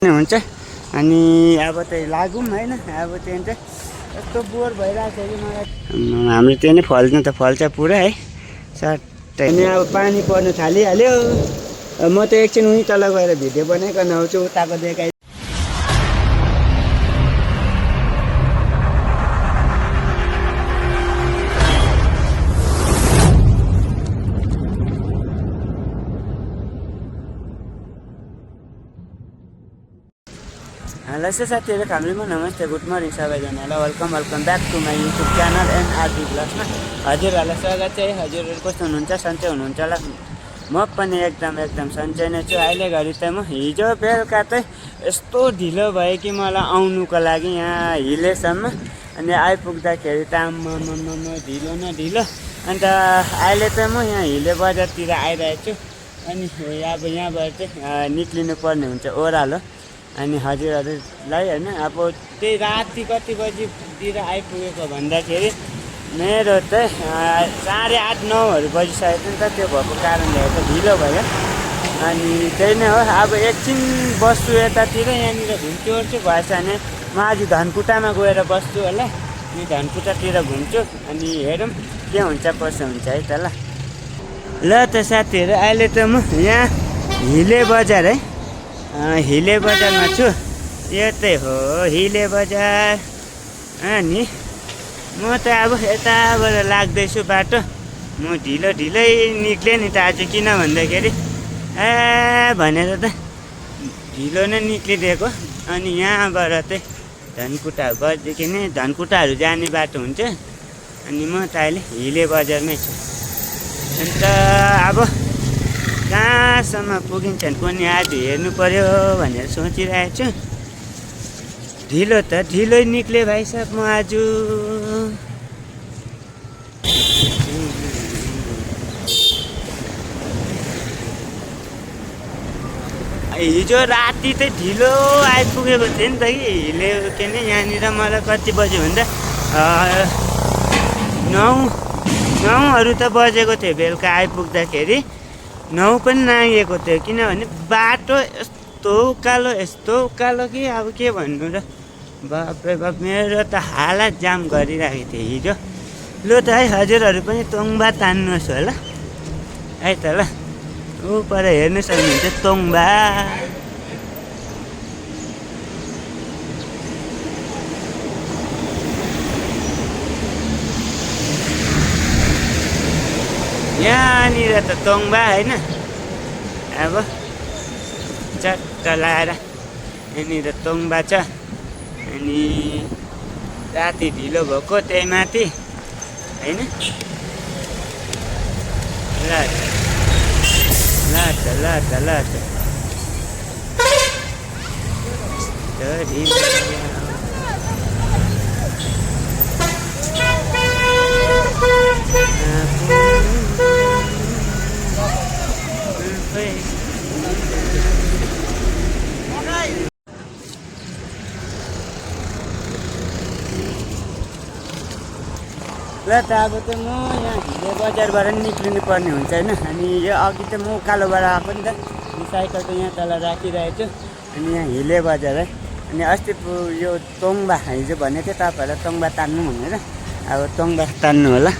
हुन्छ अनि अब चाहिँ लागौँ हैन। अब त्यहाँ चाहिँ यस्तो बोर भइरहेको छ कि मलाई। हाम्रो त्यहाँ नै फल्नु त फल्छ पुरा है सट्टै। अनि अब पानी पर्नु थालिहाल्यो। म त एकछिन उहीँ तल गएर भिडियो बनाइकन आउँछु उताको देखाइ। हेलो साथीहरू, हामीमा नमस्ते, गुड मर्निङ सबैजनालाई। Welcome back to my YouTube channel NRB ब्लग्समा हजुरहरूलाई स्वागत छ। हजुरहरू कस्तो हुनुहुन्छ? सन्चै हुनुहुन्छ होला। म पनि एकदम सन्चै नै छु। अहिले घरि त म हिजो बेलुका चाहिँ यस्तो ढिलो भयो कि मलाई आउनुको लागि यहाँ हिलेसम्म। अनि आइपुग्दाखेरि त ढिलो न ढिलो। अन्त अहिले चाहिँ म यहाँ हिले बजारतिर आइरहेको छु। अनि अब यहाँबाट चाहिँ निक्लिनु पर्ने हुन्छ ओह्रालो। अनि हजुरहरूलाई होइन अब त्यही राति कति बजीतिर आइपुगेको भन्दाखेरि मेरो चाहिँ 8:30-9 बजिसकेको नि त। त्यो भएको कारणले गर्दा ढिलो भयो। अनि त्यही नै हो। अब एकछिन बस्छु यतातिर, यहाँनिर घुम्छु भएछ भने म आज धनकुटामा गएर बस्छु होला। अनि धनकुटातिर घुम्छु अनि हेरौँ के हुन्छ कसो हुन्छ है त। ल त साथीहरू, अहिले त म यहाँ हिले बजार है, हिले बजारमा छु। यो चाहिँ हो हिले बजार। अनि म त अब यताबाट लाग्दैछु बाटो। म ढिलै निक्लेँ नि त आज, किन भन्दाखेरि भनेर त ढिलो नै निक्लिदिएको। अनि यहाँबाट चाहिँ धनकुटा बजदेखि नै धनकुटाहरू जाने बाटो हुन्छ। अनि म त अहिले हिले बजारमै छु। अन्त अब कहाँसम्म पुगिन्छन् पनि आज हेर्नु पर्यो भनेर सोचिरहेको छु। ढिलो त ढिलै निक्ले भाइ साहब म आज। हिजो राति चाहिँ ढिलो आइपुगेको थिएँ नि त कि हिले के नै यहाँनिर। मलाई कति बज्यो भन्दा 9 त बजेको थियो बेलुका आइपुग्दाखेरि। 9 पनि नागेको थियो, किनभने बाटो यस्तो उकालो कि अब के भन्नु र। बाप्रे बाप, मेरो त हालत जाम गरिरहेको थिएँ हिजो। लु त है, हजुरहरू पनि तोङ्बा तान्नुहोस् होला है त। ल ऊ पर हेर्नु सक्नुहुन्छ तोङ्बा। यहाँनिर त तोङ्बा होइन। अब चट्ट लाएर यहाँनिर तोङ्बा छ। अनि राति ढिलो भएको त्यही माथि होइन। ल ढिलो ल त अब त म यहाँ हिले बजारबाट निक्लिनु पर्ने हुन्छ होइन। अनि यो अघि त म उकालोबाट आएको नि त। साइकल त यहाँ तल राखिरहेको छु। अनि यहाँ हिले बजार है। अनि अस्ति यो तोङ्बा हिजो भनेको थिएँ तपाईँहरूलाई तोङ्बा तान्नु भनेर। अब तोङ्बा तान्नु होला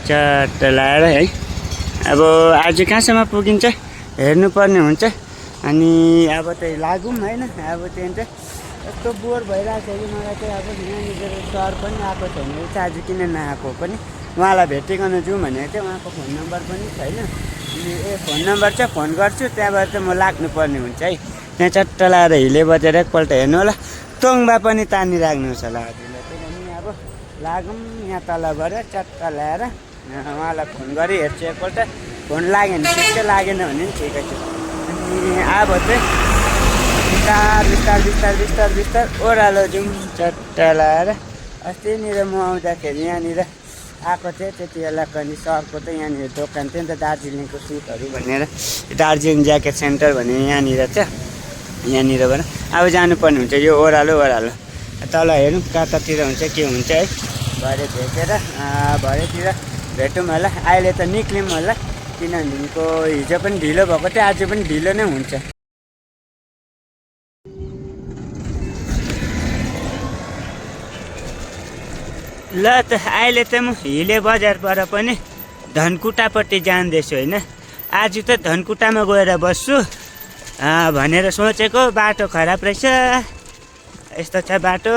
चट्ट लाएर है। अब आज कहाँसम्म पुगिन्छ हेर्नुपर्ने हुन्छ। अनि अब चाहिँ लागौँ होइन। अब त्यहाँ चाहिँ यस्तो बोर भइरहेको छ कि मलाई चाहिँ। अब यहाँनिर सर पनि आएको छैन रहेछ आज, किन नआएको पनि। उहाँलाई भेटिकन जाउँ भनेको थियो, उहाँको फोन नम्बर पनि छैन। अनि फोन नम्बर चाहिँ फोन गर्छु, त्यहाँबाट चाहिँ म लाग्नुपर्ने हुन्छ है। त्यहाँ चट्ट लाएर हिले बजार एकपल्ट हेर्नु होला। तोङ्बा पनि तानिराख्नुहोस् होला हजुरलाई। त्यही भने अब लागौँ यहाँ तलबाट चट्ट ल्याएर उहाँलाई फोन गरी हेर्छु एकपल्ट। फोन लाग्यो भने ठिक छ, लागेन भने पनि ठिकै छ। अनि अब चाहिँ बिस्तार ओह्रालो जाउँ चट्ट लाएर। अस्तिनिर म आउँदाखेरि यहाँनिर आएको थिएँ, त्यति बेला पनि सरको त यहाँनिर दोकान थियो नि त, दार्जिलिङको सुटहरू भनेर, दार्जिलिङ ज्याकेट सेन्टर भनेर यहाँनिर छ। यहाँनिरबाट अब जानुपर्ने हुन्छ यो ओह्रालो तल हेरौँ कतातिर हुन्छ के हुन्छ है। भरेतिर भेटौँ होला। अहिले त निक्ल्यौँ होला, किनभनेको हिजो पनि ढिलो भएको थियो, आज पनि ढिलो नै हुन्छ। ल त अहिले त म हिले बजारबाट पनि धनकुटापट्टि जाँदैछु होइन। आज त धनकुटामा गएर बस्छु भनेर सोचेको। बाटो खराब रहेछ, यस्तो छ बाटो।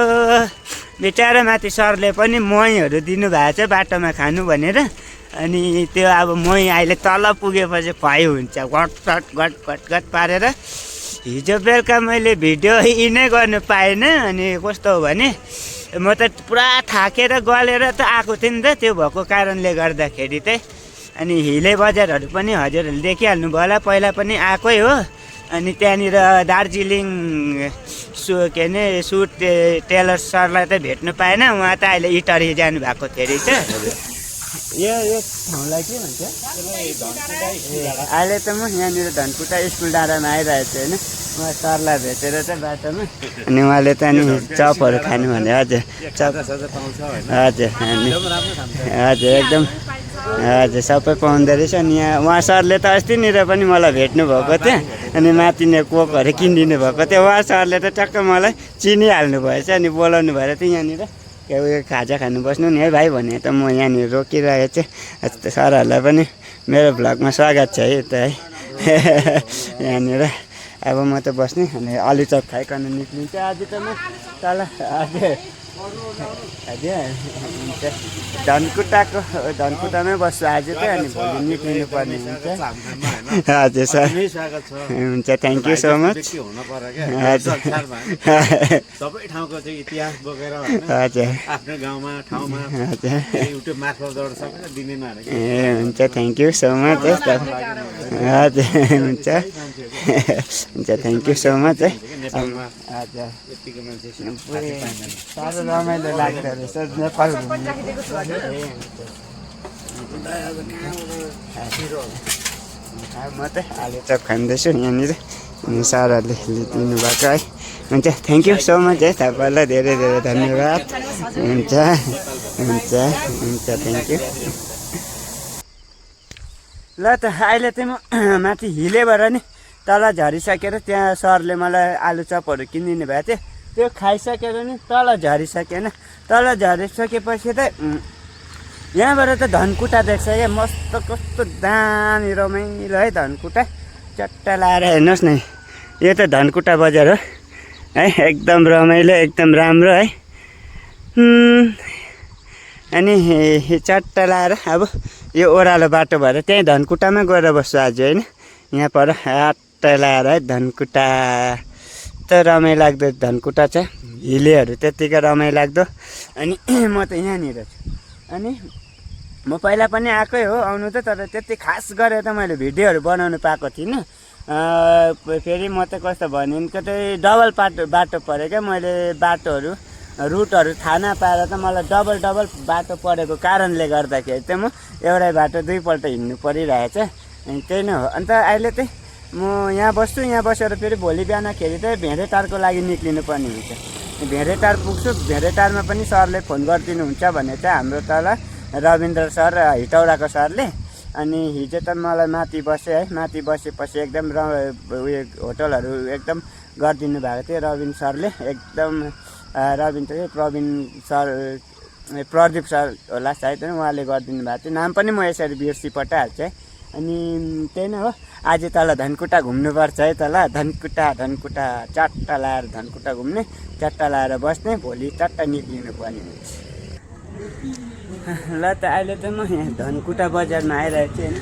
बिचारा माथि सरले पनि महीहरू दिनुभएको छ बाटोमा खानु भनेर। अनि त्यो अब मही अहिले तल पुगेपछि खुवाइ हुन्छ घटघट घटघट घट पारेर। हिजो बेलुका मैले भिडियो यिनै गर्नु पाइनँ। अनि कस्तो हो भने म त पुरा थाकेर गलेर त आएको थिएँ नि त, त्यो भएको कारणले गर्दाखेरि चाहिँ। अनि हिले बजारहरू पनि हजुरहरूले देखिहाल्नु भयो होला, पहिला पनि आएकै हो। अनि त्यहाँनिर दार्जिलिङ के अरे सुट टेलर सरलाई त भेट्नु पाएन, उहाँ त अहिले इटरी जानुभएको थियो रहेछ। यो ठाउँलाई के भन्छ? अहिले त म यहाँनिर धनकुटा स्कुल डाँडामा आइरहेको छु होइन। उहाँ सरलाई भेटेर चाहिँ बाटोमा, अनि उहाँले त अनि चपहरू खानु भने। हजुर चप, हजुर हजुर एकदम हजुर सबै पाउँदो रहेछ। अनि यहाँ उहाँ सरले त अस्तिनिर पनि मलाई भेट्नु भएको थियो। अनि माथिने कोकहरू किनिदिनु भएको थियो। उहाँ सरले त टक्क मलाई चिनिहाल्नु भएछ। अनि बोलाउनु भएर चाहिँ यहाँनिर उयो खाजा खानु बस्नु नि है भाइ भने त म यहाँनिर रोकिरहेको छु। सरहरूलाई पनि मेरो भ्लगमा स्वागत छ है त है। यहाँनिर अब म त बस्ने, अनि आलुचप खाइकन निक्लिन्छ आज त म तल। हजुर हजुर हुन्छ, धनकुटामै बस्छु आज त। अनि भोलि निक्लिनु पर्ने हुन्छ। हजुर सर हुन्छ, थ्याङ्क यू सो मच। हजुर सबै ठाउँको चाहिँ इतिहास बोकेर हजुर आफ्नो गाउँमा ठाउँमा हजुर युट्युब मार्फतबाट सबै दिने भनेको। ए हुन्छ, थ्याङ्क यू सो मच है। हजुर हुन्छ हुन्छ, थ्याङ्क यू सो मच है। हजुर यतिको मान्छे साह्रो रमाइलो लाग्दो रहेछ नेपाल घुम्नु। म त आलुचप खाँदैछु यहाँनिर, अनि सरहरूले दिनुभएको है। हुन्छ, थ्याङ्क यू सो मच है। तपाईँलाई धेरै धेरै धन्यवाद। हुन्छ हुन्छ हुन्छ, थ्याङ्क यू। ल त अहिले चाहिँ म माथि हिलेबाट नि तल झरिसकेर, त्यहाँ सरले मलाई आलुचपहरू किनिदिनु भएको थियो। त्यो खाइसकेर नि तल झरिसकेन। तल झरिसकेपछि त यहाँबाट त धनकुटा देख्छ क्या, मस्त कस्तो दामी रमाइलो है धनकुटा। चट्टा लाएर हेर्नुहोस् न, यो त धनकुटा बजार हो है। एकदम रमाइलो, एकदम राम्रो है। अनि चट्टा लाएर अब यो ओह्रालो बाटो भएर त्यहीँ धनकुटामै गएर बस्छु आज होइन। यहाँ पर चट्टा लाएर है धनकुटा त रमाइलो लाग्दो धनकुटा छ। हिलेहरू त्यत्तिकै रमाइलो लाग्दो। अनि म त यहाँनिर छु। अनि म पहिला पनि आएकै हो आउनु त, तर त्यति खास गरेर त मैले भिडियोहरू बनाउनु पाएको थिइनँ। फेरि म त कस्तो भने कतै डबल बाटो पऱ्यो क्या। मैले बाटोहरू रुटहरू थाहा नपाएर त मलाई डबल बाटो परेको कारणले गर्दाखेरि चाहिँ म एउटै बाटो दुईपल्ट हिँड्नु परिरहेछ। अनि त्यही नै हो। अन्त अहिले चाहिँ म यहाँ बस्छु। यहाँ बसेर फेरि भोलि बिहानखेरि चाहिँ भेडेटारको लागि निक्लिनु पर्ने हुन्छ। भेडेटार पुग्छु। भेडेटारमा पनि सरले फोन गरिदिनुहुन्छ भने चाहिँ हाम्रो तल रविन्द्र सर हिटौडाको सरले। अनि हिजो त मलाई माथि बसेँ है। माथि बसेपछि एकदम उयो होटलहरू एकदम गरिदिनु भएको थियो रविन सरले। एकदम प्रवीण सर, प्रदीप सर होला सायद, उहाँले गरिदिनु भएको थियो। नाम पनि म यसरी बिर्सी पठाइहाल्छु है। अनि त्यही नै हो। आज तल धनकुटा घुम्नुपर्छ है। तल धनकुटा चट्टा लाएर धनकुटा घुम्ने, चट्टा लाएर बस्ने, भोलि चट्टा निक्लिनु पर्ने हुन्छ। ल त अहिले त म यहाँ धनकुटा बजारमा आइरहेको छु होइन।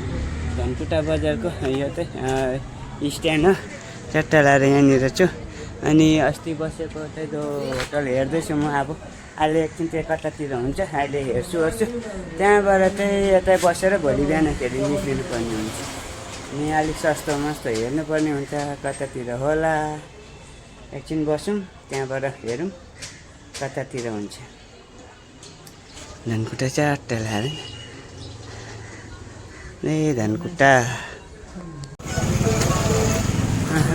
धनकुटा बजारको यो चाहिँ स्ट्यान्ड हो। चट्टा लाएर यहाँनिर छु। अनि अस्ति बसेको चाहिँ त्यो होटल हेर्दैछु म। अब अहिले एकछिन चाहिँ कतातिर हुन्छ अहिले हेर्छु। त्यहाँबाट चाहिँ यतै बसेर भोलि बिहानखेरि निस्किनु पर्ने हुन्छ। अनि अलिक सस्तो मस्तो हेर्नुपर्ने हुन्छ कतातिर होला। एकछिन बसौँ, त्यहाँबाट हेरौँ कतातिर हुन्छ। धनकुटा चट्टा लाएर ए धनकुटा।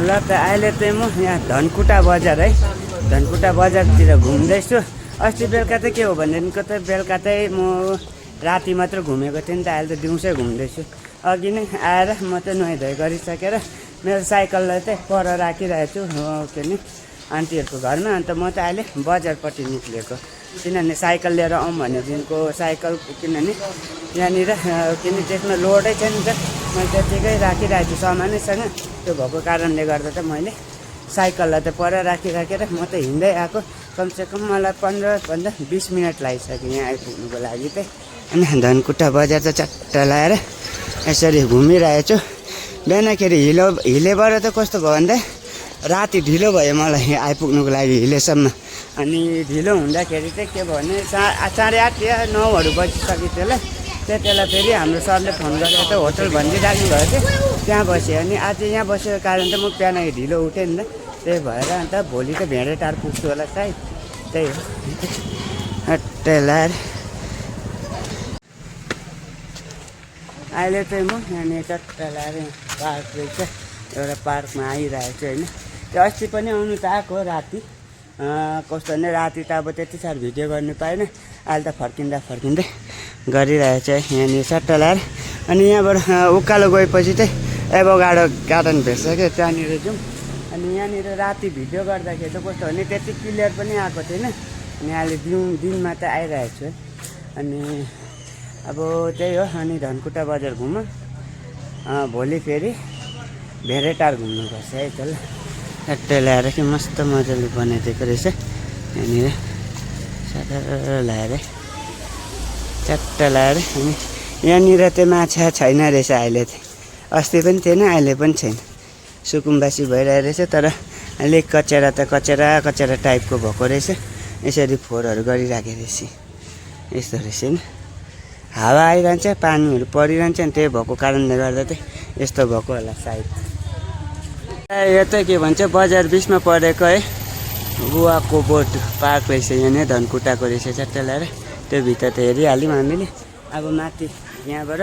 ल त अहिले चाहिँ म यहाँ धनकुटा बजार है। धनकुटा बजारतिर घुम्दैछु। अस्ति बेलुका चाहिँ के हो भनेदेखिको त बेलुका चाहिँ म राति मात्र घुमेको थिएँ नि त। अहिले त दिउँसै घुम्दैछु। अघि नै आएर म चाहिँ नुहाइधुवाइ गरिसकेर मेरो साइकललाई चाहिँ पर राखिरहेको छु के अरे आन्टीहरूको घरमा। अन्त म चाहिँ अहिले बजारपट्टि निक्लिएको। किनभने साइकल लिएर आउँ भनेदेखिको साइकल किनभने यहाँनिर किनभने त्यसमा लोडै छ नि त मैले त्यत्तिकै राखिरहेको छु सामानैसँग त्यो भएको कारणले गर्दा त मैले साइकललाई त पर राखिराखेर म त हिँड्दै आएको कमसेकम मलाई 15-20 मिनट लागिसक्यो यहाँ आइपुग्नुको लागि चाहिँ अनि धनकुटा बजार त चट्ट लाएर यसरी घुमिरहेको छु बिहानखेरि हिलेबाट त कस्तो भयो भन्दा राति ढिलो भयो मलाई यहाँ आइपुग्नुको लागि हिलेसम्म अनि ढिलो हुँदाखेरि चाहिँ के भयो भने 8:30 या 9हरू बजिसक्यो त्यसलाई त्यति बेला फेरि हाम्रो सरले फोन गरेर त होटल भनिदिइराख्नु भयो थियो त्यहाँ बसेँ अनि आज यहाँ बसेको कारण त म बिहान ढिलो उठेँ नि त त्यही भएर अन्त भोलि त भेडेटार पुग्छु होला सायद त्यही हो हट्टे लाएर अहिले चाहिँ म यहाँनिर चट्ट लाएर पार्क रहेछ एउटा पार्कमा आइरहेको छु होइन त्यो अस्ति पनि आउनु त आएको राति कस्तो भने राति त अब त्यति साह्रो भिडियो गर्नु पाएन अहिले त फर्किँदै गरिरहेको छु यहाँनिर चट्ट लाएर अनि यहाँबाट उकालो गएपछि चाहिँ एभोगाडो गार्डन भेट्छ क्या त्यहाँनिर जाउँ अनि यहाँनिर राति भिडियो गर्दाखेरि त कस्तो भने त्यति क्लियर पनि आएको थिएन अनि अहिले दिनमा त आइरहेको छु अनि अब त्यही हो अनि धनकुटा बजार घुमौँ भोलि फेरि भेडेटार घुम्नुपर्छ है त ल ट्याक्टर ल्याएर कि मस्त मजाले बनाइदिएको रहेछ यहाँनिर सादा ल्याएर च्याट्ट ल्याएर अनि यहाँनिर चाहिँ माछा छैन रहेछ अहिले चाहिँ अस्ति पनि थिएन अहिले पनि छैन सुकुम्बासी भइरहेको रहेछ तर अलिक कचेरा त कचेरा टाइपको भएको रहेछ यसरी फोहोरहरू गरिराखेको रहेछ यस्तो रहेछ नि हावा आइरहन्छ पानीहरू परिरहन्छ अनि त्यही भएको कारणले गर्दा चाहिँ यस्तो भएको होला सायद यो चाहिँ के भन्छ बजार बिचमा परेको है गुवाको बोट पार्क रहेछ यहाँ धनकुटाको रहेछ चट्ट ल्याएर त्यो भित्र त हेरिहाल्यौँ हामीले अब माथि यहाँबाट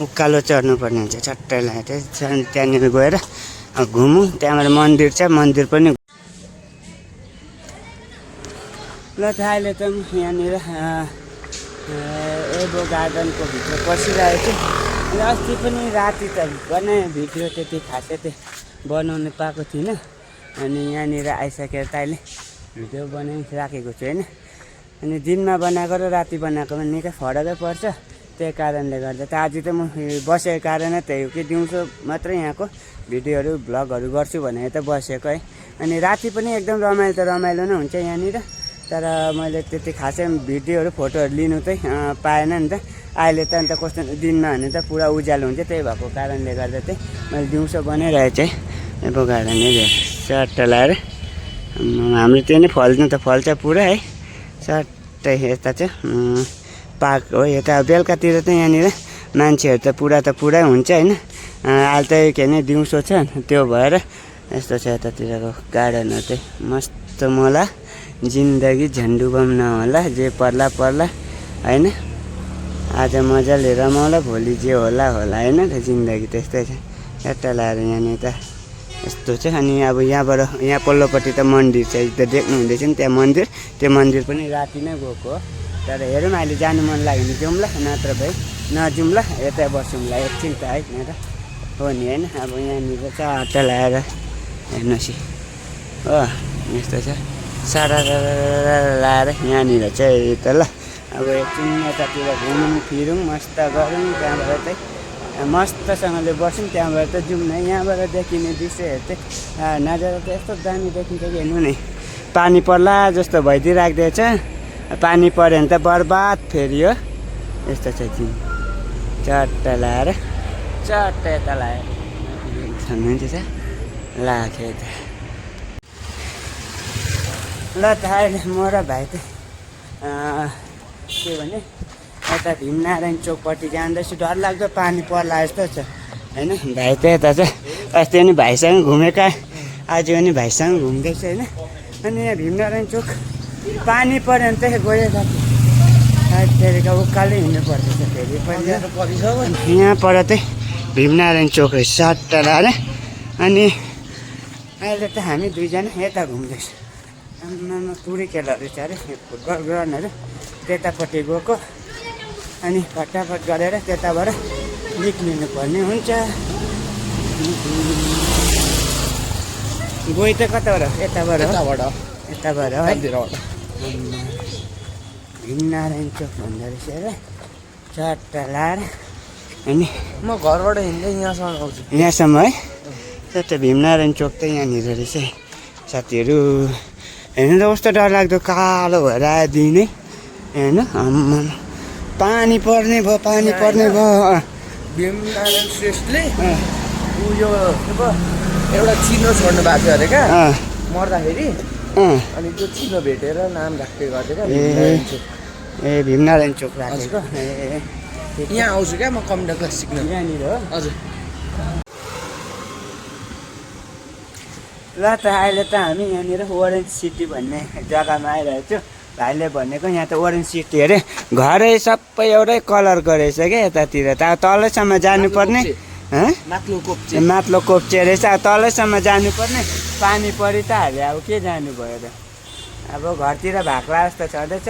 उकालो चढ्नुपर्ने हुन्छ चट्ट ल्याएर त्यहाँनिर गएर घुमौँ त्यहाँबाट मन्दिर छ मन्दिर पनि ल त अहिले त यहाँनिर एभो गार्डनको भित्र पसिरहेको छु अनि अस्ति पनि राति त बनाएँ भिडियो त्यति खासै त्यो बनाउनु पाएको थिइनँ अनि यहाँनिर आइसकेर त अहिले भिडियो बनाइराखेको छु होइन अनि दिनमा बनाएको र राति बनाएकोमा निकै फरकै पर्छ त्यही कारणले गर्दा त आज त म बसेको कारण त्यही हो कि दिउँसो मात्रै यहाँको भिडियोहरू भ्लगहरू गर्छु भनेर त बसेको है अनि राति पनि एकदम रमाइलो नै हुन्छ यहाँनिर तर मैले त्यति खासै भिडियोहरू फोटोहरू लिनु चाहिँ पाएन नि त अहिले त अन्त कस्तो दिनमा भने त पुरा उज्यालो हुन्छ त्यही भएको कारणले गर्दा चाहिँ मैले दिउँसो बनाइरहेको चाहिँ अब गार्डन चट्ट लाएर हाम्रो त्यो नै फल्नु त फल्छ पुरा है चट्टै यता चाहिँ पार्क हो यता बेलुकातिर त यहाँनिर मान्छेहरू त पुरै हुन्छ होइन अहिले त के अरे दिउँसो छ त्यो भएर यस्तो छ यतातिरको गार्डनहरू चाहिँ मस्त मलाई जिन्दगी झन्डुबम नहोला जे पर्ला होइन आज मजाले रमाउला भोलि जे होला होइन त जिन्दगी त्यस्तै छ चट्ट लाएर यहाँनिर त यस्तो छ अनि अब यहाँ पल्लोपट्टि त मन्दिर छ त देख्नु हुँदैछ नि त्यहाँ मन्दिर त्यो मन्दिर पनि राति नै गएको हो तर हेरौँ अहिले जानु मन लाग्यो भने जाउँला नत्र भए नजाउँला यतै बसौँला एकछिन त होइन र हो नि होइन अब यहाँनिर चट्ट लाएर हेर्नुहोस् हो यस्तो छ सारा लाएर यहाँनिर चाहिँ त ल अब एकछिन यतातिर घुमौँ फिरौँ मस्त गरौँ त्यहाँबाट चाहिँ मस्तसँगले बसौँ त्यहाँबाट त जाउँ न यहाँबाट देखिने दृश्यहरू चाहिँ नजारा त यस्तो दामी देखिन्छ कि हेर्नु नि पानी पर्ला जस्तो भइदिइ राख्दैछ पानी पऱ्यो भने त बर्बाद फेरि हो यस्तो छ चाहिँ चट्ट लाएर चट्ट यता लाएर छ लाग्यो त ल त अहिले म र भाइ त के भने यता भीमनारायण चोकपट्टि जाँदैछु डर लाग्दो पानी पर्ला जस्तो छ होइन भाइ त यता चाहिँ अस्ति पनि भाइसँग घुमेका आज पनि भाइसँग घुम्दैछ होइन अनि यहाँ भीमनारायण चोक पानी पऱ्यो भने चाहिँ गयो त्यहाँदेखि उकालै हिँड्नु पर्दैछ फेरि पहिला यहाँ पर चाहिँ भीमनारायण चोक रहेछ सट्ट लाएर अनि अहिले त हामी दुईजना यता घुम्दैछ आमामा पुरै खेलहरू छ अरे फुटबल ग्राउन्डहरू त्यतापट्टि गएको अनि फटाफट गरेर त्यताबाट निक्लिनु पर्ने हुन्छ गइ त कताबाट यताबाट है भीमनारायण चोक भन्दो रहेछ र चट्टा लाएर अनि म घरबाट हिँड्दै यहाँसम्म आउँछु यहाँसम्म है चट्टा भीमनारायण चोक त यहाँनिर रहेछ है साथीहरू हेर्नु त कस्तो डरलाग्दो कालो भएर आयो दिनै होइन आम्मा पानी पर्ने भयो भीमनारायण श्रेष्ठले उयो के पो एउटा चिनो छोड्नु भएको थियो अरे क्या मर्दाखेरि अनि त्यो चिनो भेटेर नाम राख्दै गर्थ्यो क्या भीमनारायण चोक। ए भीमनारायण चोक राखेको ए यहाँ आउँछु क्या म कम्प्युटर क्लास सिक्न यहाँनिर हो हजुर। ल त अहिले त हामी यहाँनिर ओरेन्ज सिटी भन्ने जग्गामा आइरहेको छु भाइले भनेको यहाँ त ओरेन्ज सिटी अरे घरै सबै एउटै कलरको रहेछ क्या यतातिर त तलैसम्म जानुपर्ने माथिल्लो कोप्चे रहेछ अब तलैसम्म जानुपर्ने पानी परि त हाल्यो अब के जानु भयो र अब घरतिर भाक्ला जस्तो छँदैछ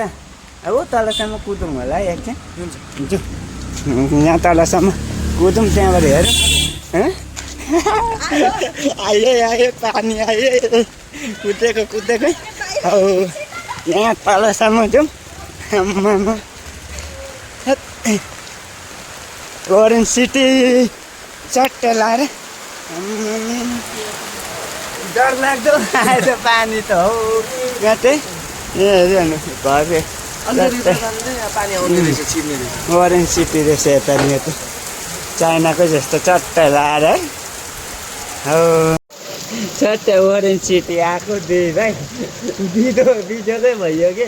अब तलसम्म कुदौँ होला है एकछिन हुन्छ यहाँ तलसम्म कुदौँ त्यहाँबाट हेरौँ आयो पानी आयो कुदेको हौ यहाँ तलसम्म जाउँ आम्मामा ओरेन्ज सिटी चट्ट लाएर डर लाग्दो आएछ पानी त हौ गाँटै ए हेर्नु घर पानी आउने रहेछ छिर्ने रहेछ ओरेन्ज सिटी रहेछ यतानिर त चाइनाको जस्तो चट्ट लाएर है हौ चट्ट ओरेन्ज सिटी आएको दुई भाइ बिजोकै भइयो कि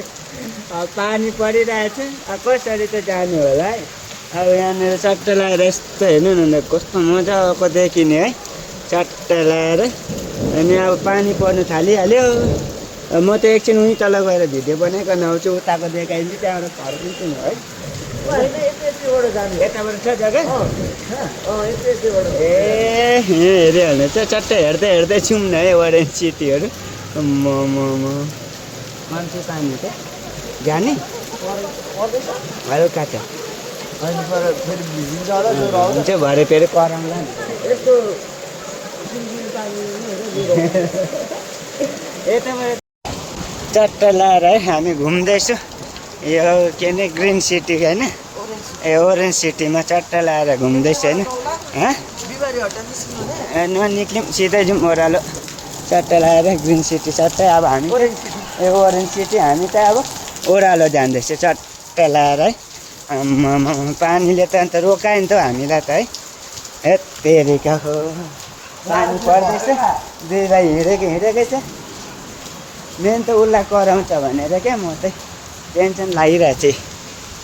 अब पानी परिरहेछ अब कसरी त जानु होला है अब यहाँनिर चट्ट लाएर यस्तो हेर्नु न कस्तो मजाको देखिने है चट्ट लाएर अनि अब पानी पर्नु थालिहाल्यो म त एकछिन उहीँ तल गएर भिडियो बनाइकन आउँछु उताको देखाइदिन्छु त्यहाँबाट फर्किन्छु नि है यताबाट छ जग्गा ए हेरिहाल्नु चाहिँ चट्टै हेर्दै छौँ न है ओरेन्ज सिटीहरू मान्छे पानी त जाने हल्का छ हुन्छ भरे फेरि कराउँला नि यताबाट चट्ट लाएर है हामी घुम्दैछु यो के अरे ग्रिन सिटी होइन ए ओरेन्ज सिटीमा चट्ट लाएर घुम्दैछु होइन ननिक्ल्यौँ सिधै जाउँ ओह्रालो चट्ट लाएर ग्रिन सिटी चट्टै अब हामी ए ओरेन्ज सिटी हामी त अब ओह्रालो जाँदैछ चट्ट लाएर है पानीले त अन्त रोकायो नि त हामीलाई त है हेत्तेरिका हो पानी पर्दैछ दुई भाइ हिँडेकै छ मेन त उसलाई कराउँछ भनेर क्या म चाहिँ टेन्सन लागिरहेको छु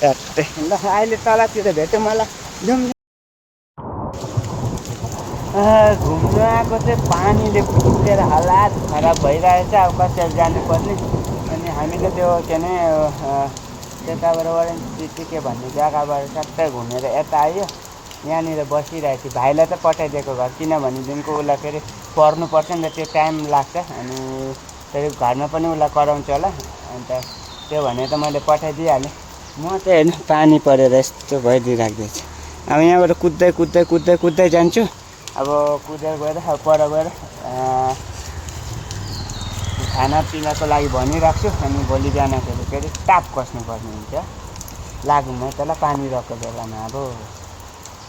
चट्टै ल अहिले तलतिर भेट्यो मलाई जाउँ घुम्नु आएको चाहिँ पानीले पुगेर हालत खराब भइरहेछ अब कसरी जानुपर्ने अनि हामीले त्यो के अरे त्यताबाट ओरेन्ज सिटी के भन्ने जग्गाबाट सबै घुमेर यता आयो यहाँनिर बसिरहेको छु भाइलाई त पठाइदिएको घर किनभनेदेखिको उसलाई फेरि पढ्नुपर्छ नि त त्यो टाइम लाग्छ अनि फेरि घरमा पनि उसलाई कराउँछ होला अन्त त्यो भनेर त मैले पठाइदिइहालेँ म चाहिँ हेर्नु पानी परेर यस्तो भइदिइराख्दैछु अब यहाँबाट कुद्दै जान्छु अब कुदेर गएर अब पर गएर खानापिनाको लागि भनिराख्छु अनि भोलि बिहानखेरि फेरि टाप कस्नुपर्ने हुन्छ लागौँ है तल पानी रहेको बेलामा अब